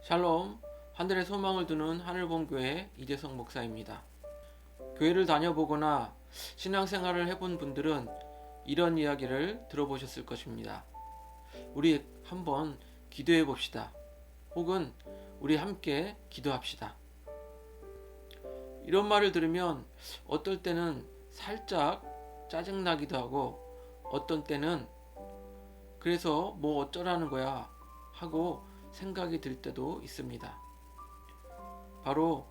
샬롬, 하늘의 소망을 두는 하늘본교회 이재성 목사입니다. 교회를 다녀보거나 신앙생활을 해본 분들은 이런 이야기를 들어보셨을 것입니다. 우리 한번 기도해 봅시다. 혹은 우리 함께 기도합시다. 이런 말을 들으면 어떨 때는 살짝 짜증나기도 하고, 어떤 때는 그래서 뭐 어쩌라는 거야 하고 생각이 들 때도 있습니다. 바로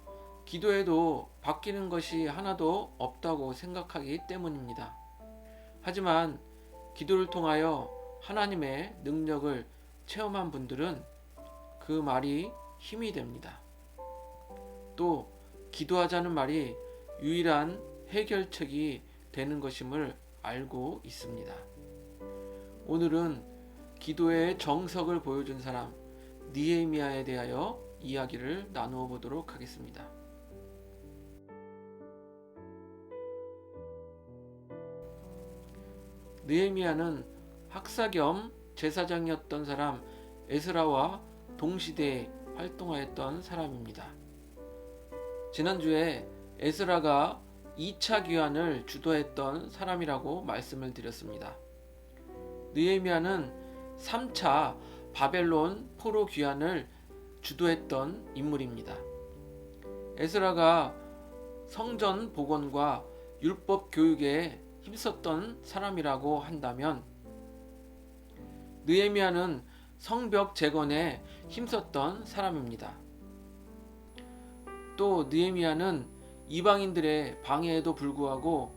기도해도 바뀌는 것이 하나도 없다고 생각하기 때문입니다. 하지만 기도를 통하여 하나님의 능력을 체험한 분들은 그 말이 힘이 됩니다. 또 기도하자는 말이 유일한 해결책이 되는 것임을 알고 있습니다. 오늘은 기도의 정석을 보여준 사람 느헤미야에 대하여 이야기를 나누어 보도록 하겠습니다. 느헤미야는 학사 겸 제사장이었던 사람 에스라와 동시대에 활동하였던 사람입니다. 지난주에 에스라가 2차 귀환을 주도했던 사람이라고 말씀을 드렸습니다. 느헤미야는 3차 바벨론 포로 귀환을 주도했던 인물입니다. 에스라가 성전 복원과 율법 교육에 힘썼던 사람이라고 한다면, 느헤미야는 성벽 재건에 힘썼던 사람입니다. 또 느헤미야는 이방인들의 방해에도 불구하고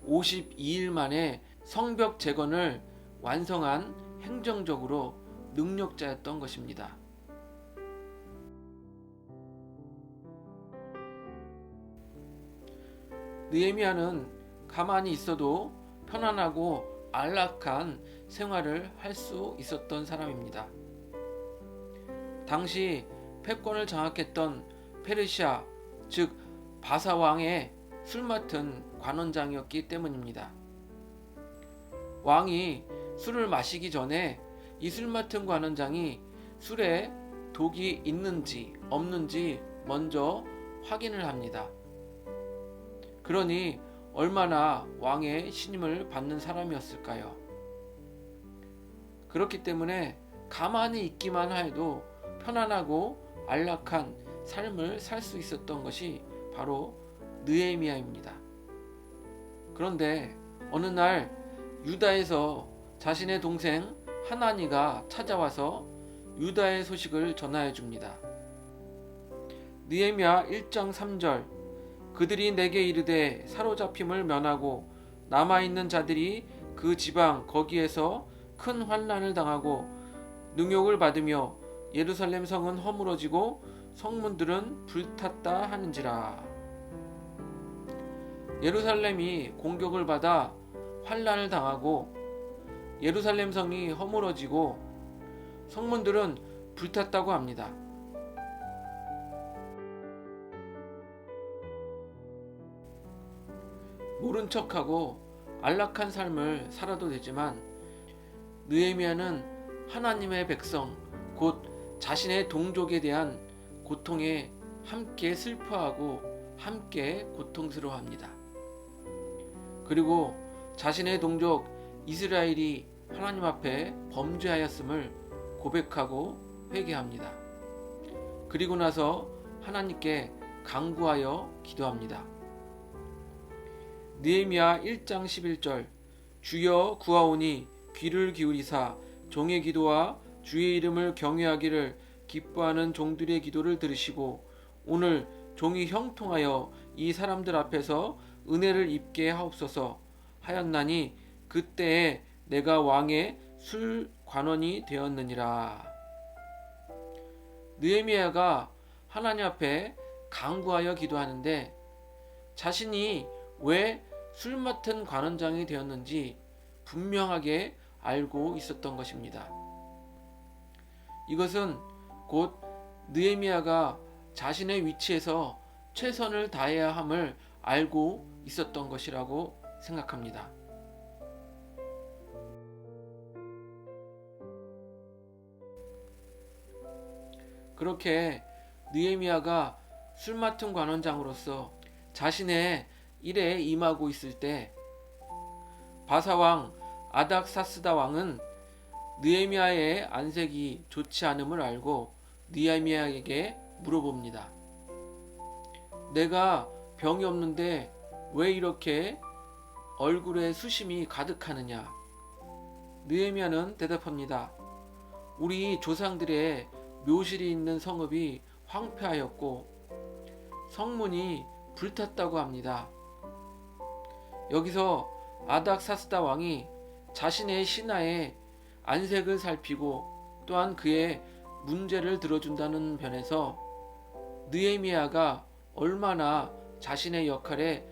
52일 만에 성벽 재건을 완성한 행정적으로 능력자였던 것입니다. 느헤미야는 가만히 있어도 편안하고 안락한 생활을 할 수 있었던 사람입니다. 당시 패권을 장악했던 페르시아, 즉 바사 왕의 술 맡은 관원장이었기 때문입니다. 왕이 술을 마시기 전에 이 술 맡은 관원장이 술에 독이 있는지 없는지 먼저 확인을 합니다. 그러니 얼마나 왕의 신임을 받는 사람이었을까요? 그렇기 때문에 가만히 있기만 해도 편안하고 안락한 삶을 살 수 있었던 것이 바로 느헤미야입니다. 그런데 어느 날 유다에서 자신의 동생 하나니가 찾아와서 유다의 소식을 전하여 줍니다. 느헤미야 1장 3절, 그들이 내게 이르되 사로잡힘을 면하고 남아있는 자들이 그 지방 거기에서 큰 환난을 당하고 능욕을 받으며 예루살렘 성은 허물어지고 성문들은 불탔다 하는지라. 예루살렘이 공격을 받아 환난을 당하고 예루살렘 성이 허물어지고 성문들은 불탔다고 합니다. 모른 척하고 안락한 삶을 살아도 되지만 느헤미야는 하나님의 백성, 곧 자신의 동족에 대한 고통에 함께 슬퍼하고 함께 고통스러워합니다. 그리고 자신의 동족 이스라엘이 하나님 앞에 범죄하였음을 고백하고 회개합니다. 그리고 나서 하나님께 간구하여 기도합니다. 느헤미야 1장 11절, 주여 구하오니 귀를 기울이사 종의 기도와 주의 이름을 경외하기를 기뻐하는 종들의 기도를 들으시고 오늘 종이 형통하여 이 사람들 앞에서 은혜를 입게 하옵소서 하였나니 그때에 내가 왕의 술 관원이 되었느니라. 느헤미야가 하나님 앞에 간구하여 기도하는데 자신이 왜 술 맡은 관원장이 되었는지 분명하게 알고 있었던 것입니다. 이것은 곧 느헤미야가 자신의 위치에서 최선을 다해야 함을 알고 있었던 것이라고 생각합니다. 그렇게 느헤미야가 술 맡은 관원장으로서 자신의 일에 임하고 있을 때 바사왕 아닥사스다 왕은 느헤미야의 안색이 좋지 않음을 알고 느헤미야에게 물어봅니다. 내가 병이 없는데 왜 이렇게 얼굴에 수심이 가득하느냐? 느헤미야는 대답합니다. 우리 조상들의 묘실이 있는 성읍이 황폐하였고 성문이 불탔다고 합니다. 여기서 아닥사스다 왕이 자신의 신하의 안색을 살피고 또한 그의 문제를 들어준다는 면에서 느헤미야가 얼마나 자신의 역할에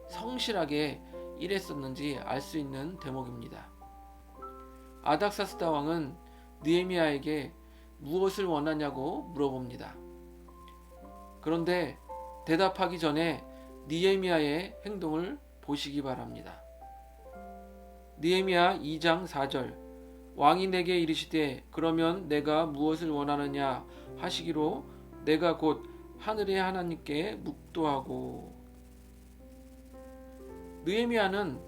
성실하게 일했었는지 알 수 있는 대목입니다. 아닥사스다 왕은 느헤미야에게 무엇을 원하냐고 물어봅니다. 그런데 대답하기 전에 느헤미야의 행동을 보시기 바랍니다. 느헤미야 2장 4절 왕이 내게 이르시되 그러면 내가 무엇을 원하느냐 하시기로 내가 곧 하늘의 하나님께 묵도하고. 느헤미야는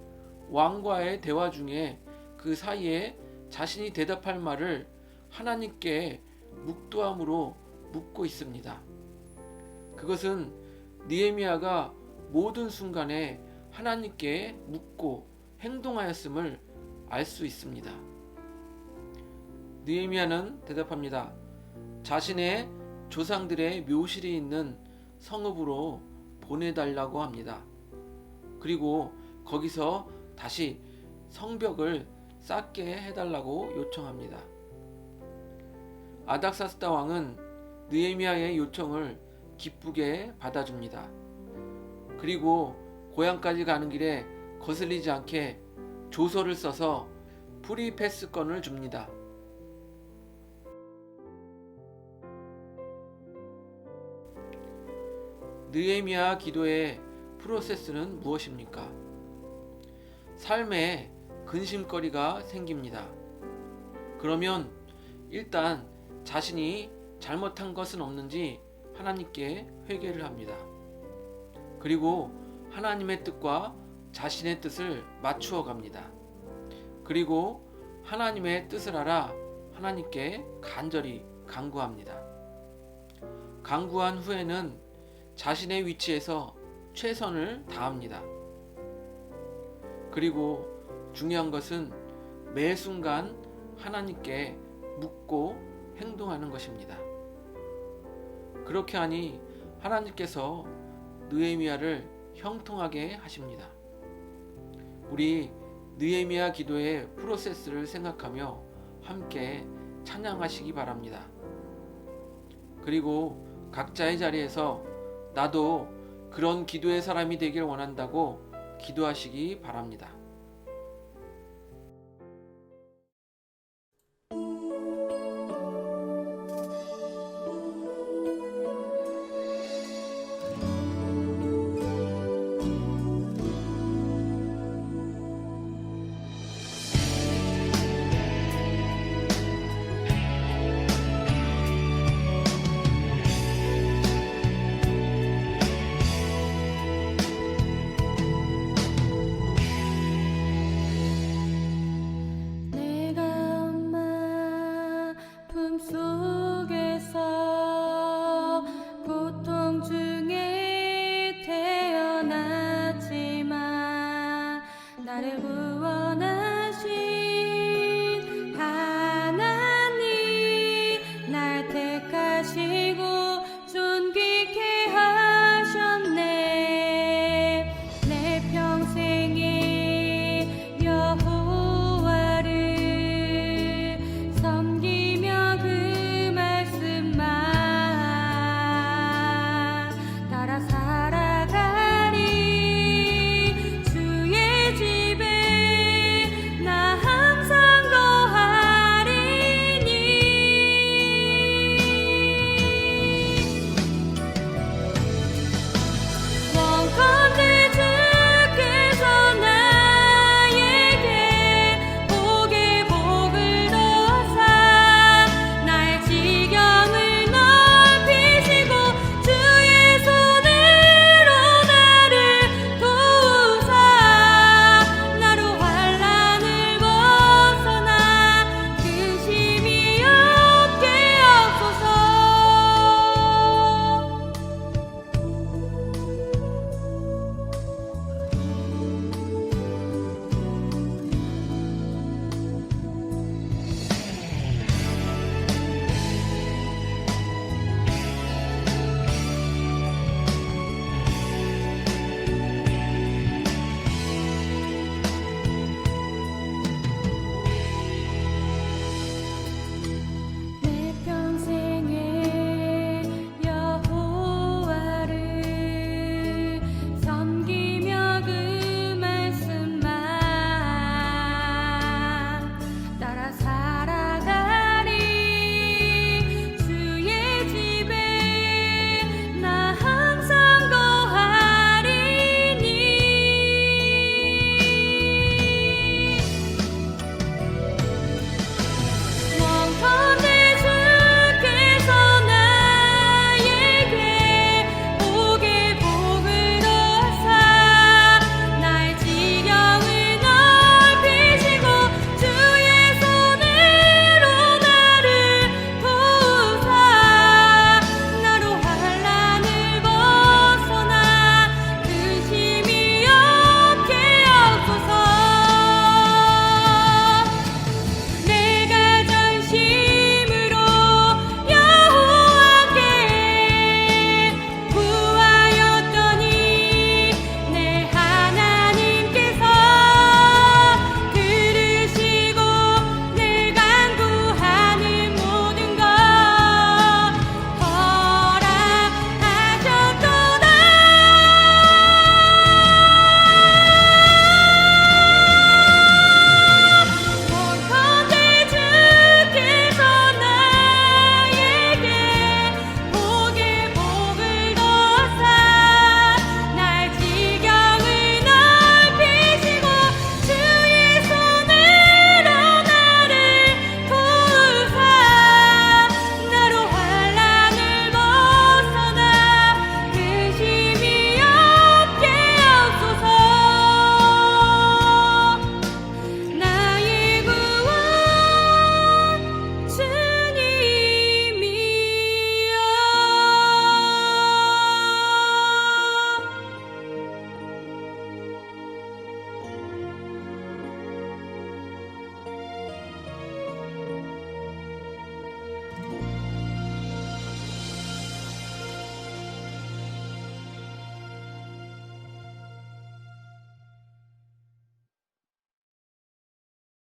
왕과의 대화 중에 그 사이에 자신이 대답할 말을 하나님께 묵도함으로 묻고 있습니다. 그것은 느헤미야가 모든 순간에 하나님께 묻고 행동하였음을 알 수 있습니다. 느헤미야는 대답합니다. 자신의 조상들의 묘실이 있는 성읍으로 보내달라고 합니다. 그리고 거기서 다시 성벽을 쌓게 해달라고 요청합니다. 아닥사스다 왕은 느헤미야의 요청을 기쁘게 받아줍니다. 그리고 고향까지 가는 길에 거슬리지 않게 조서를 써서 프리 패스권을 줍니다. 느헤미야 기도의 프로세스는 무엇입니까? 삶에 근심거리가 생깁니다. 그러면 일단 자신이 잘못한 것은 없는지 하나님께 회개를 합니다. 그리고 하나님의 뜻과 자신의 뜻을 맞추어 갑니다. 그리고 하나님의 뜻을 알아 하나님께 간절히 간구합니다. 간구한 후에는 자신의 위치에서 최선을 다합니다. 그리고 중요한 것은 매 순간 하나님께 묻고 행동하는 것입니다. 그렇게 하니 하나님께서 느헤미야를 형통하게 하십니다. 우리 느헤미야 기도의 프로세스를 생각하며 함께 찬양하시기 바랍니다. 그리고 각자의 자리에서 나도 그런 기도의 사람이 되길 원한다고 기도하시기 바랍니다. 나를